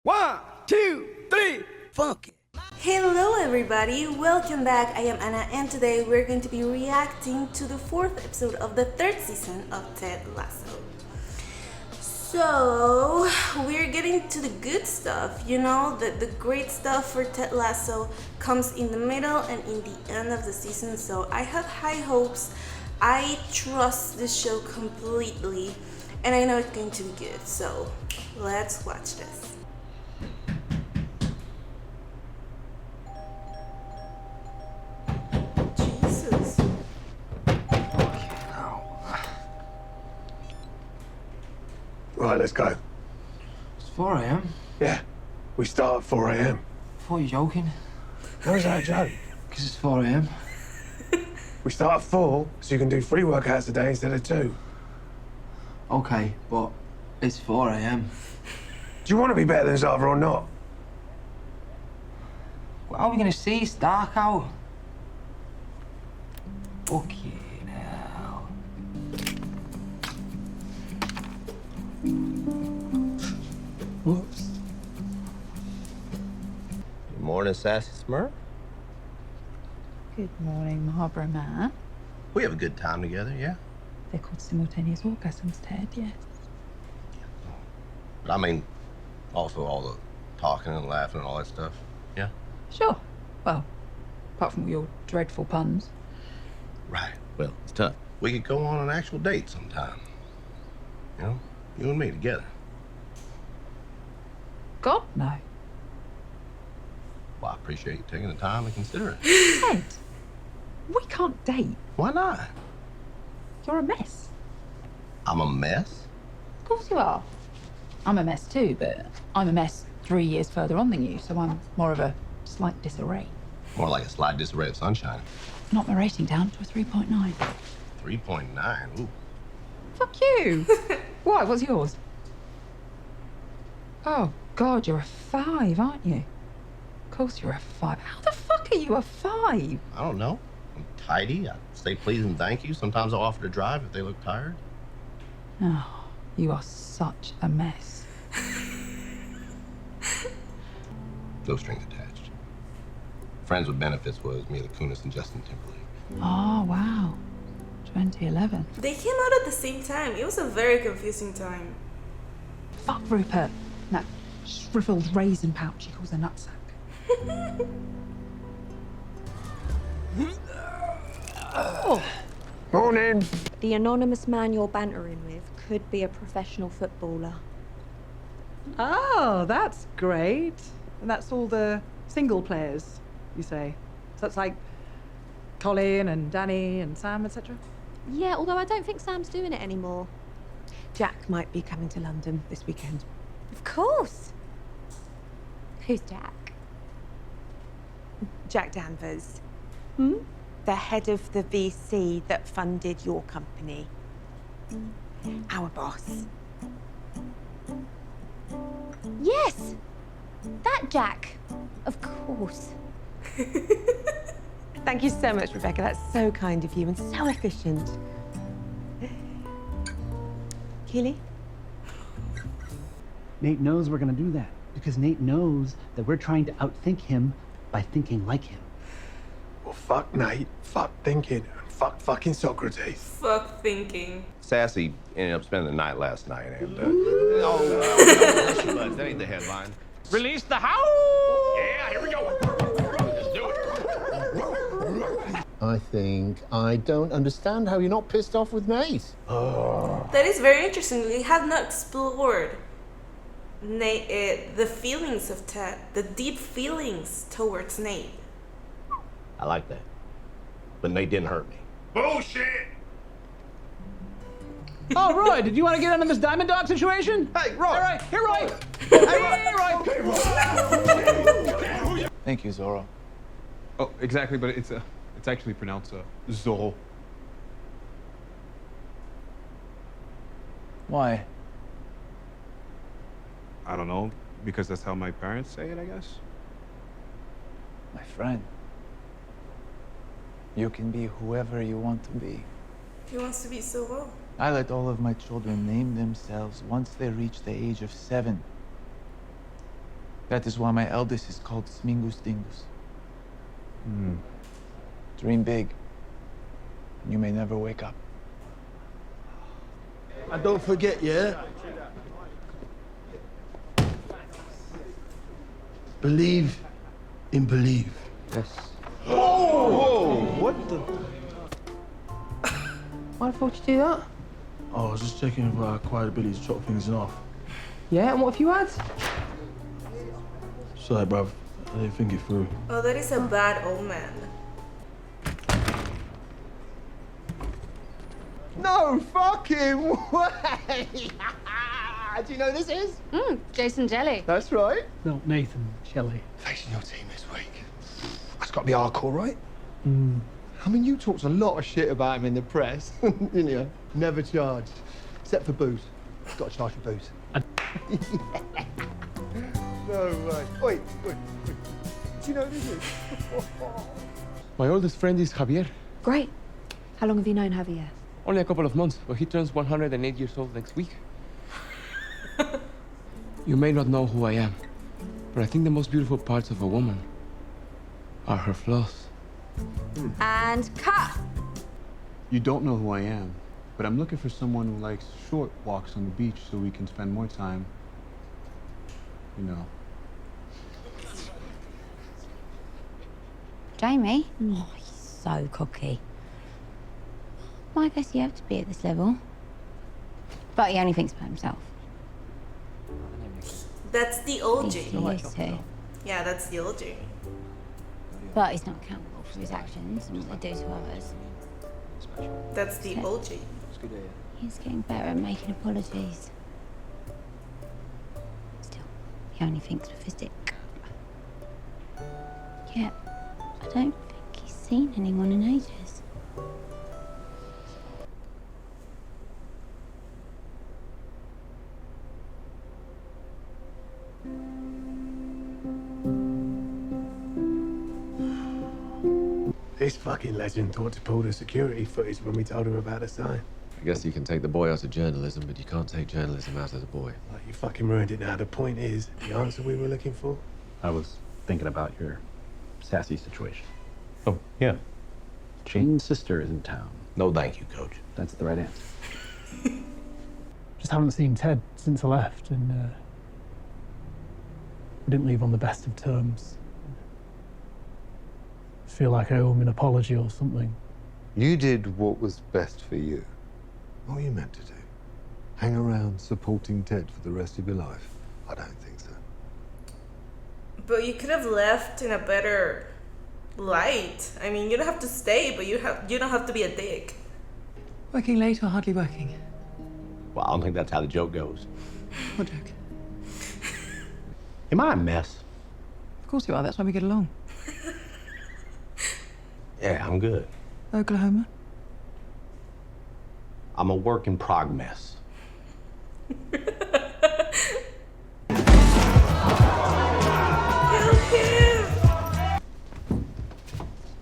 1, 2, 3, funk it. Hello everybody, welcome back. I am Anna and today we're going to be reacting to the 4th episode of the 3rd season of Ted Lasso. So, we're getting to the good stuff, you know, the great stuff for Ted Lasso comes in the middle and in the end of the season, so I have high hopes. I trust this show completely and I know it's going to be good, so let's watch this. Jesus. Right, let's go. It's 4 a.m. Yeah, we start at 4 a.m. I thought you were joking. How is that a joke? Because it's 4 a.m. We start at 4, so you can do 3 workouts a day instead of 2. Okay, but it's 4 a.m. Do you want to be better than Zara or not? What are we going to see? It's dark out. Fucking hell. Whoops. Good morning, Sassy Smurf. Good morning, Marlborough Man. We have a good time together, yeah? They're called simultaneous orgasms, Ted, yes. But I mean, also all the talking and laughing and all that stuff, yeah? Sure. Well, apart from all your dreadful puns. Right. Well, it's tough. We could go on an actual date sometime. You know, you and me together. God, no. Well, I appreciate you taking the time to consider it. Ted, we can't date. Why not? You're a mess. I'm a mess? Of course you are. I'm a mess too, but I'm a mess 3 years further on than you, so I'm more of a slight disarray. More like a slight disarray of sunshine. Knocked my rating down to a 3.9. 3.9, ooh. Fuck you. Why, what's yours? Oh, God, you're a 5, aren't you? Of course you're a 5. How the fuck are you a 5? I don't know. I'm tidy. I say please and thank you. Sometimes I'll offer to drive if they look tired. Oh, you are such a mess. No strings attached. Friends with Benefits was Mila Kunis and Justin Timberlake. Oh, wow. 2011. They came out at the same time. It was a very confusing time. Fuck Rupert. That shriveled raisin pouch he calls a nutsack. Oh. Morning. The anonymous man you're bantering with could be a professional footballer. Oh, that's great. And that's all the single players, you say? So it's like Colin and Danny and Sam, etc.? Yeah, although I don't think Sam's doing it anymore. Jack might be coming to London this weekend. Of course. Who's Jack? Jack Danvers, Hmm? the head of the VC that funded your company. Our boss. Yes! That Jack. Of course. Thank you so much, Rebecca. That's so kind of you and so efficient. Keely? Nate knows we're gonna do that because Nate knows that we're trying to outthink him by thinking like him. Well, fuck Nate, fuck thinking, and fuck fucking Socrates. Fuck thinking. Sassy ended up spending the night last night, and that ain't the headline. Release the house! Yeah, here we go. Let's do it. I think I don't understand how you're not pissed off with Nate. That is very interesting. We have not explored Nate, the feelings of Ted, the deep feelings towards Nate. I like that. But Nate didn't hurt me. Bullshit! Oh, Roy, did you want to get into this Diamond Dog situation? Hey, Roy! All right, here, Roy! Hey, Roy! Thank you, Zorro. Oh, exactly, but it's actually pronounced Zorro. Why? I don't know, because that's how my parents say it, I guess. My friend. You can be whoever you want to be. He wants to be so well. I let all of my children name themselves once they reach the age of 7. That is why my eldest is called Smingus Dingus. Dream big. You may never wake up. And don't forget, yeah? Believe in believe. Yes. Whoa! What the? Why the fuck did you do that? Oh, I was just checking if I acquired the ability to chop things in half. Yeah, and what if you had? Sorry, bruv. I didn't think it through. Oh, that is a bad omen. No fucking way! Do you know who this is? Jason Jelly. That's right. No, Nathan, Shelley. Facing your team this week. That's got to be hardcore, right? I mean, you talked a lot of shit about him in the press. You know, never charged. Except for booze. Got to charge for booze. No way. Wait. Do you know who this is? My oldest friend is Javier. Great. How long have you known Javier? Only a couple of months, but he turns 108 years old next week. You may not know who I am, but I think the most beautiful parts of a woman are her flaws. And cut. You don't know who I am, but I'm looking for someone who likes short walks on the beach so we can spend more time, you know. Jamie? Oh, he's so cocky. Well, I guess you have to be at this level. But he only thinks about himself. That's the OG. He used to. Yeah, that's the OG. But he's not accountable for his actions and what they do to others. That's the OG. He's getting better at making apologies. Still, he only thinks with his dick. Yeah, I don't think he's seen anyone in ages. This fucking legend thought to pull the security footage when we told him about the sign. I guess you can take the boy out of journalism, but you can't take journalism out of the boy. Like, you fucking ruined it now. The point is, the answer we were looking for. I was thinking about your sassy situation. Oh, yeah. Jane's sister is in town. No thank you, Coach. That's the right answer. Just haven't seen Ted since I left, and we didn't leave on the best of terms. I feel like I owe him an apology or something. You did what was best for you. What were you meant to do? Hang around supporting Ted for the rest of your life? I don't think so. But you could have left in a better light. I mean, you don't have to stay, but you don't have to be a dick. Working late or hardly working? Well, I don't think that's how the joke goes. What joke? Am I a mess? Of course you are, that's why we get along. Yeah, I'm good. Oklahoma? I'm a work in progress.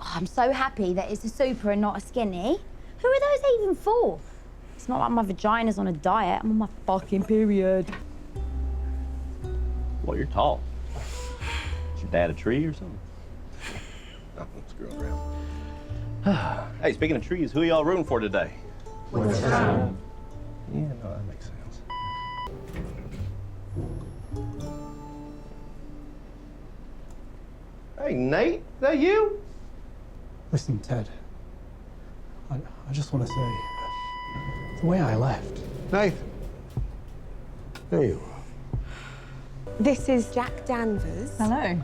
I'm so happy that it's a super and not a skinny. Who are those even for? It's not like my vagina's on a diet. I'm on my fucking period. Well, you're tall. Is your dad a tree or something? No, screw around. Hey, speaking of trees, who are y'all rooting for today? What's that? Yeah, no, that makes sense. Hey, Nate, is that you? Listen, Ted. I just want to say, the way I left. Nathan. There you are. This is Jack Danvers. Hello.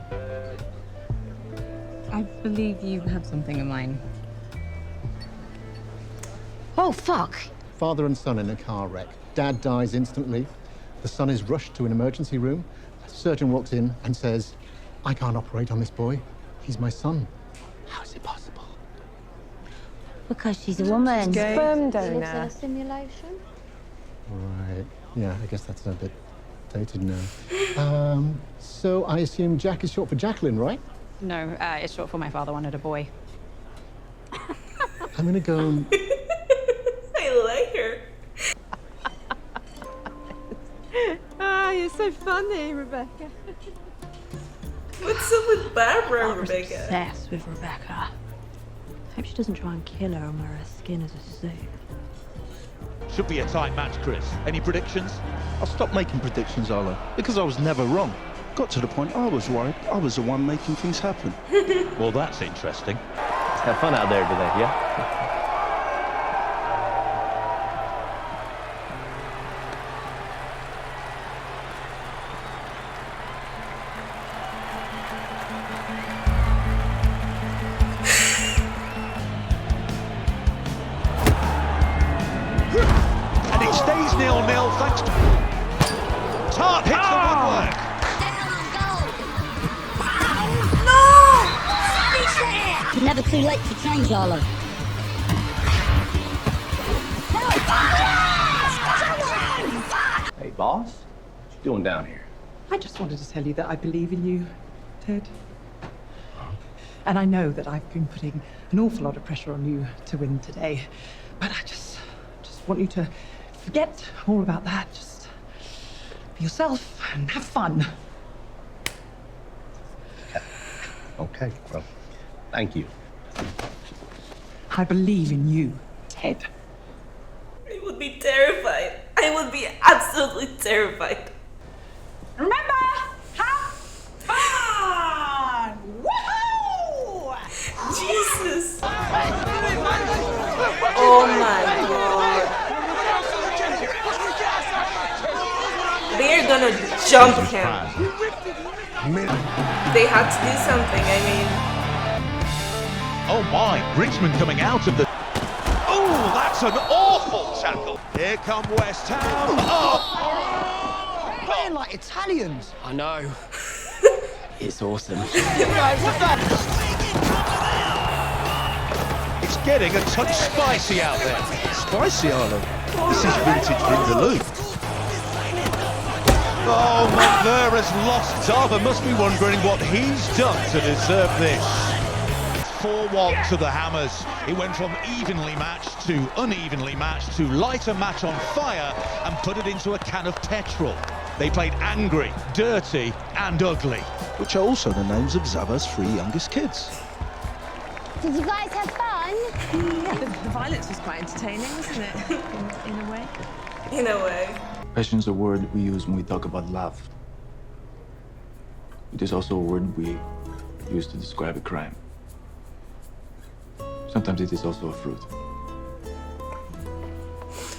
I believe you have something in mind. Oh, fuck. Father and son in a car wreck. Dad dies instantly. The son is rushed to an emergency room. A surgeon walks in and says, I can't operate on this boy. He's my son. How is it possible? Because she's a woman. Sperm She lives in donor. a simulation. Right. Yeah, I guess that's a bit dated now. So I assume Jack is short for Jacqueline, right? No, it's short for my father wanted a boy. I'm gonna go and... I like her. Oh, you're so funny, Rebecca. What's up with Barbara and Rebecca? Obsessed with Rebecca. Hope she doesn't try and kill her and wear her skin as a suit. Should be a tight match, Chris. Any predictions? I stopped making predictions, Arlo, because I was never wrong. Got to the point I was worried I was the one making things happen. Well, that's interesting. Have fun out there today, yeah? And it stays 0-0 thanks to... Tart hits the woodwork. It's never too late to change, Arlo. Hey, boss. What you doing down here? I just wanted to tell you that I believe in you, Ted. And I know that I've been putting an awful lot of pressure on you to win today. But I just want you to forget all about that. Just be yourself and have fun. Okay, well, thank you. I believe in you, Ted. I would be terrified. I would be absolutely terrified. Remember, have fun! Woohoo! Jesus! Oh my god. They're gonna jump him. They had to do something, I mean. Oh my, Richmond coming out of the... Oh, that's an awful tackle. Here come West Ham. Oh! Playing like Italians. I know. It's awesome. It's getting a touch spicy out there. Spicy, Arlo. This is vintage Vindaloo. Oh, McVer has lost Tarver must be wondering what he's done to deserve this. 4-1 to the Hammers. It went from evenly matched to unevenly matched to light a match on fire and put it into a can of petrol. They played angry, dirty and ugly. Which are also the names of Zava's 3 youngest kids. Did you guys have fun? Yeah, the violence was quite entertaining, wasn't it? In a way. In a way. Passion's a word we use when we talk about love. It is also a word we use to describe a crime. Sometimes it is also a fruit.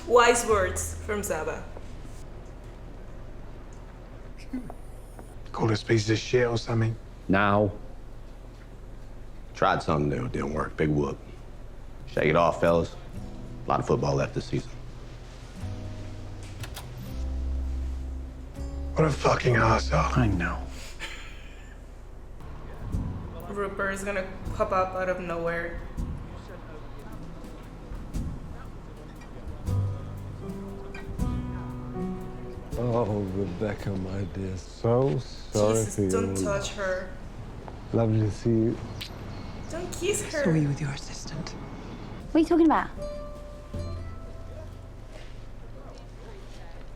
Wise words from Saba. Call this piece of shit or something. Now. Tried something new, didn't work. Big whoop. Shake it off, fellas. A lot of football left this season. What a fucking arsehole. I know. Rupert is gonna pop up out of nowhere. Oh, Rebecca, my dear, so sorry for you. Jesus, don't touch her. Lovely to see you. Don't kiss her. Saw you with your assistant. What are you talking about?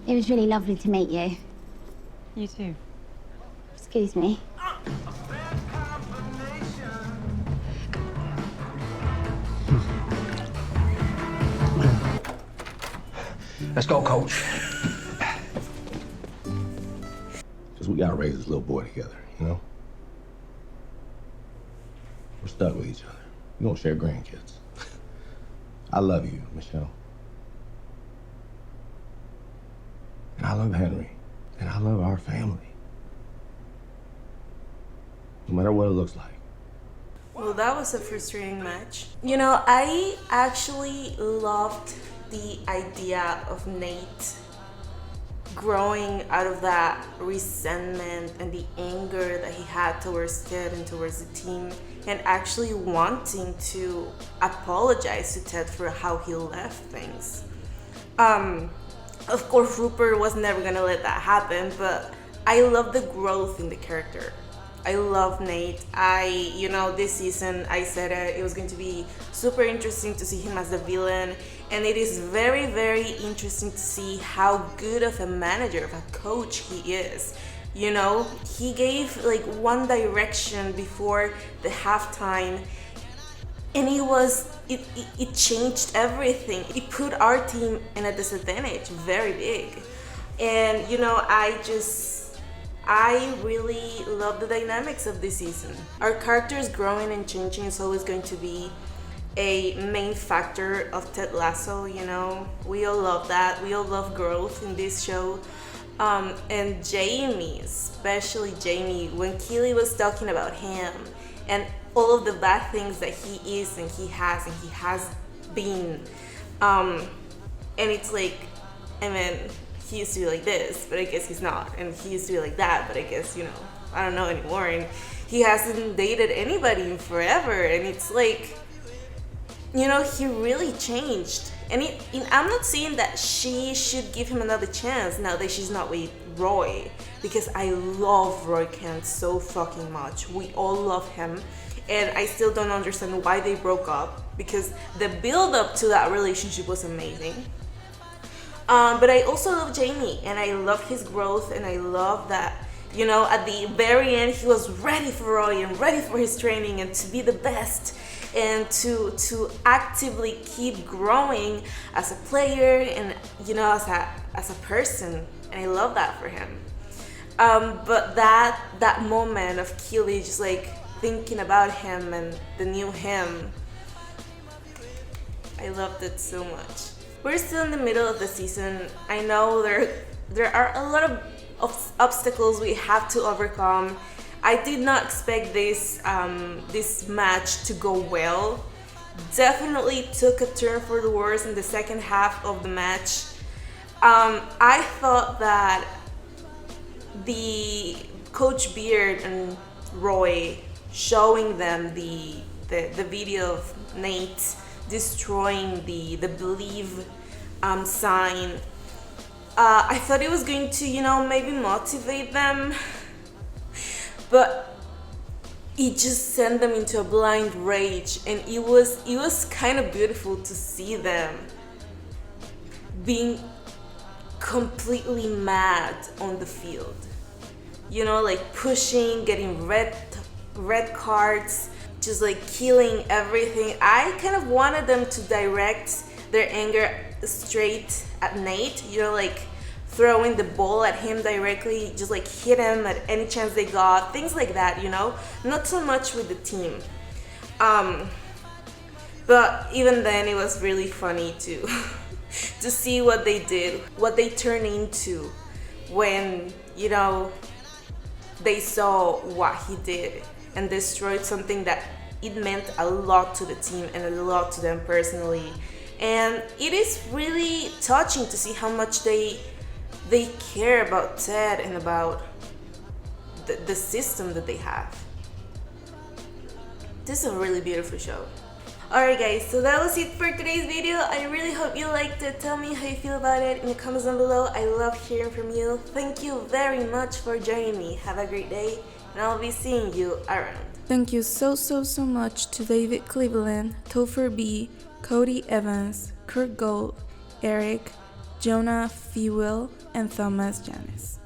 It was really lovely to meet you. You too. Excuse me. Let's go, coach. Because we gotta raise this little boy together, you know? We're stuck with each other. We don't share grandkids. I love you, Michelle. And I love Henry. And I love our family. No matter what it looks like. Well, that was a frustrating match. You know, I actually loved the idea of Nate growing out of that resentment and the anger that he had towards Ted and towards the team, and actually wanting to apologize to Ted for how he left things. Of course, Rupert was never gonna let that happen, but I love the growth in the character. I love Nate. You know, this season I said it was going to be super interesting to see him as the villain, And it is very, very interesting to see how good of a manager, of a coach he is. You know, he gave like one direction before the halftime, and it changed everything. It put our team in a disadvantage, very big. And you know, I really love the dynamics of this season. Our characters growing and changing is always going to be a main factor of Ted Lasso, you know. We all love that. We all love growth in this show. And Jamie, especially Jamie, when Colli was talking about him and all of the bad things that he is and he has been, and it's like, I mean, he used to be like this, but I guess he's not, and he used to be like that, but I guess, you know, I don't know anymore, and he hasn't dated anybody in forever, and it's like, you know, he really changed. And I'm not saying that she should give him another chance now that she's not with Roy, because I love Roy Kent so fucking much. We all love him, and I still don't understand why they broke up, because the build up to that relationship was amazing. But I also love Jamie, and I love his growth, and I love that, you know, at the very end he was ready for Roy and ready for his training and to be the best, and to actively keep growing as a player and, you know, as a person, and I love that for him. But that moment of Colli just like thinking about him and the new him, I loved it so much. We're still in the middle of the season. I know there are a lot of obstacles we have to overcome. I did not expect this match to go well. Definitely took a turn for the worse in the second half of the match. I thought that the Coach Beard and Roy showing them the video of Nate destroying the believe sign, I thought it was going to, you know, maybe motivate them. But it just sent them into a blind rage, and it was kind of beautiful to see them being completely mad on the field. You know, like pushing, getting red cards, just like killing everything. I kind of wanted them to direct their anger straight at Nate, you know, like throwing the ball at him directly, just like hit him at any chance they got, things like that, you know, not so much with the team. But even then, it was really funny to to see what they did, what they turned into when, you know, they saw what he did and destroyed something that it meant a lot to the team and a lot to them personally. And it is really touching to see how much they care about Ted and about the system that they have. This is a really beautiful show. Alright guys, so that was it for today's video. I really hope you liked it. Tell me how you feel about it in the comments down below. I love hearing from you. Thank you very much for joining me. Have a great day, and I'll be seeing you around. Thank you so much to David Cleveland, Topher B, Cody Evans, Kurt Gold, Eric, Jonah Fewell, and Thomas Janis.